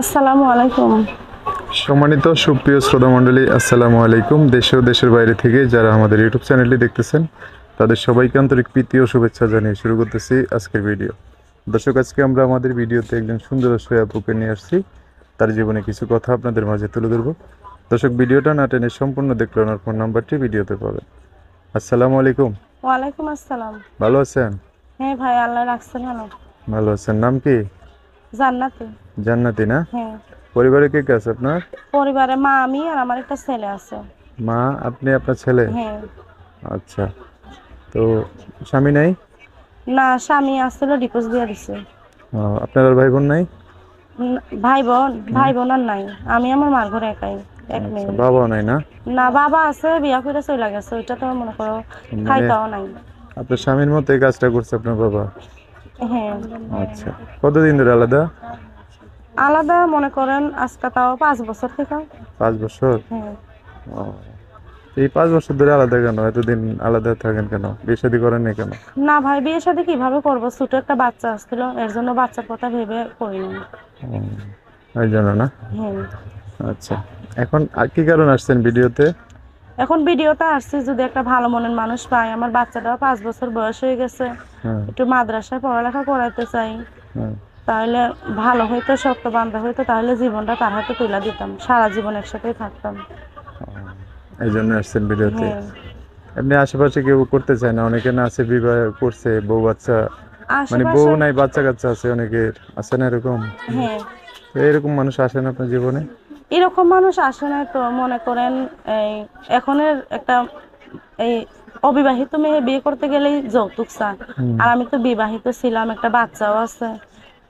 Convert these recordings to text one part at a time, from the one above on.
আসসালামু আলাইকুম। সম্মানিত সুপ্রিয় শ্রোতা মণ্ডলী, আসসালামু আলাইকুম। দেশে ও দেশের বাইরে থেকে যারা আমাদের ইউটিউব চ্যানেলটি দেখতেছেন তাদের সবাইকে আন্তরিক প্রীতি ও শুভেচ্ছা জানিয়ে শুরু করতেছি আজকের ভিডিও। দর্শক, আজকে আমরা আমাদের ভিডিওতে একজন সুন্দর আপুকে নিয়ে আসছি। তার জীবনে কিছু কথা আপনাদের মাঝে তুলে ধরবো। দর্শক, ভিডিওটা না টেনে সম্পূর্ণ দেখলে ওনার ফোন নাম্বারটি ভিডিওতে পাবেন। আসসালামু আলাইকুম। ওয়ালাইকুম আসসালাম। ভালো আছেন? হ্যাঁ ভাই, আল্লাহ রাখছে ভালো। ভালো আছেন। নাম কি? জান্নাতে। জান্নাতি না? হ্যাঁ। পরিবারে কে কে আছে আপনার? পরিবারে মা, আমি আর আমার একটা ছেলে আছে। মা, আপনি, আপনার ছেলে? হ্যাঁ। আচ্ছা। তো স্বামী নাই? না, স্বামী আসছিল, ডিভোর্স দিয়ে দিছে। আপনার আর ভাই বোন নাই? ভাই বোন আর নাই। আমি আমার মার ঘরে একাই, এক আচ্ছা, মেয়ে। বাবাও নাই না? না, বাবা আছে, বিয়া করে চলে গেছে। ওইটা তো মনে করো মানে খাইতাও নাই। আপনার স্বামীর মতো এই কাজটা করছে আপনার বাবা? হ্যাঁ। আচ্ছা, কতদিন ধরে আলাদা? আলাদা মনে করেন আজকে তাও 5 বছর থেকে। 5 বছর? হ্যাঁ। ও, এই 5 বছর ধরে আলাদা কেন? এতদিন আলাদা থাকেন কেন? বিয়ে শাদী করেন নাই কেন? না ভাই, বিয়ে শাদী কিভাবে করবো? ছোট একটা বাচ্চা আসছিল, এর জন্য বাচ্চার কথা ভেবে করিনি। এই জন্য না? হ্যাঁ। আচ্ছা, এখন আর কি কারণ আসছেন ভিডিওতে? এখন ভিডিওতে আসছি যদি একটা ভালো মনের মানুষ পাই। আমার বাচ্চাটা 5 বছর বয়স হয়ে গেছে, হ্যাঁ, একটু মাদ্রাসায় পড়ালেখা করাইতে চাই। হ্যাঁ। তাহলে ভালো হইতো, সত্য বান্ধব হইতো, তাহলে জীবনটা তার হাতে তুলে দিতাম, সারা জীবন একসাথেই থাকতাম। এই জন্য আসছেন ভিডিওতে? হ্যাঁ। এমনি আশেপাশে কেউ করতে চায় না? অনেকে না আছে বিবাহ করছে, বউ বাচ্চা, মানে বউ আশেপাশে। নাই বাচ্চা কাচ্চা আছে অনেকের, আছে না এরকম? হ্যাঁ। তো এরকম মানুষ আসে না আপনার জীবনে? এরকম মানুষ আসে না তো, মনে করেন এই এখনের একটা এই অবিবাহিত মেয়ে বিয়ে করতে গেলেই যৌতুক চায়। হুম। আর আমি তো বিবাহিত ছিলাম, একটা বাচ্চাও আছে।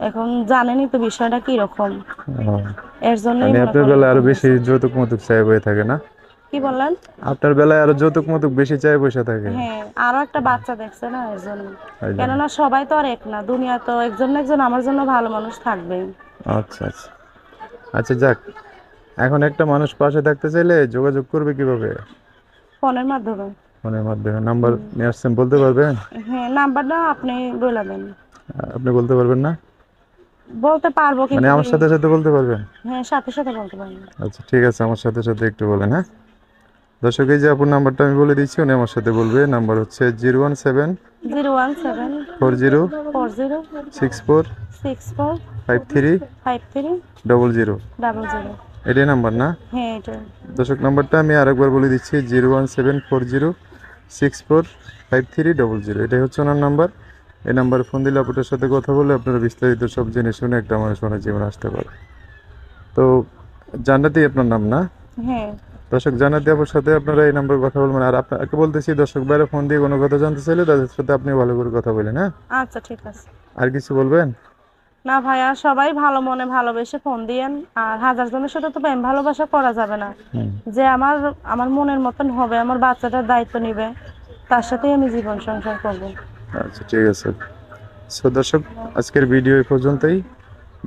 এখন জানেনই তো বিষয়টা কি রকম। ও, এর জন্যই মানে মনে আপনার করেন বেলায় আরো এরকম বেশি হয়েছে। যৌতুক মতুক চাই বয়ে থাকে না? কি বললেন? আপনার বেলায় আরো যৌতুক মতুক বেশি চাই বসে থাকে। হ্যাঁ, আরো একটা বাচ্চা দেখছে না, এর জন্য। এই জন্য। কেননা সবাই তো আর এক না, দুনিয়া তো একজন না একজন আমার জন্য ভালো মানুষ থাকবেই। আচ্ছা, আচ্ছা। আচ্ছা, যাক। এখন একটা মানুষ পাশে থাকতে চাইলে যোগাযোগ করবে কিভাবে? ফোনের মাধ্যমে। ফোনের মাধ্যমে? নাম্বার হুম। নিয়ে আসছেন, বলতে পারবেন? হ্যাঁ, নাম্বারটা আপনি বলে দেন। আপনি বলতে পারবেন না? বলতে পারবো মানে কিন্তু আমার সাথে সাথে বলতে পারবেন? হ্যাঁ, সাথে সাথে বলতে পারবো। আচ্ছা, ঠিক আছে, আমার সাথে সাথে একটু বলেন, হ্যাঁ। দর্শক, এই যে আপুর নাম্বারটা আমি বলে দিচ্ছি, উনি আমার সাথে বলবে। নাম্বার হচ্ছে 017 017 40 40 64 64 53 53 00। 00। এটাই নাম্বার না? হ্যাঁ, এটা। দর্শক, নাম্বারটা আমি আরেকবার বলে দিচ্ছি, 01740 64 53 00। এটাই হচ্ছে ওনার নাম্বার। এই নাম্বারে ফোন দিলে আপনার সাথে কথা বলে আপনারা বিস্তারিত সব জেনে শুনে একটা মানুষ ওনার জীবনে আসতে পারে। তো জান্নাতি আপনার নাম না? হ্যাঁ। দর্শক, জান্নাতি আপুর সাথে আপনারা এই নাম্বার কথা বলবেন। আর আপনাকে বলতেছি, দর্শক বাইরে ফোন দিয়ে কোনো কথা জানতে চাইলে তাদের সাথে আপনি ভালো করে কথা বলেন, হ্যাঁ। আচ্ছা, ঠিক আছে। আর কিছু বলবেন? না ভাইয়া, সবাই ভালো মনে ভালোবেসে ফোন দিয়েন। আর হাজার জনের সাথে তো প্রেম ভালোবাসা করা যাবে না। হুম। যে আমার আমার মনের মতন হবে, আমার বাচ্চাটার দায়িত্ব নিবে, তার সাথেই আমি জীবন সংসার করব। আচ্ছা, ঠিক আছে। সো দর্শক, আজকের ভিডিও এই পর্যন্তই।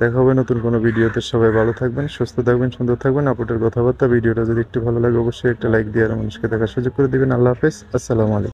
দেখা হবে নতুন কোনো ভিডিওতে। সবাই ভালো থাকবেন, সুস্থ থাকবেন, সুন্দর থাকবেন। আপনাদের কথাবার্তা ভিডিওটা যদি একটু ভালো লাগে অবশ্যই একটা লাইক দিয়ে আর মানুষকে দেখার সুযোগ করে দিবেন। আল্লাহ হাফেজ। আসসালামু আলাইকুম।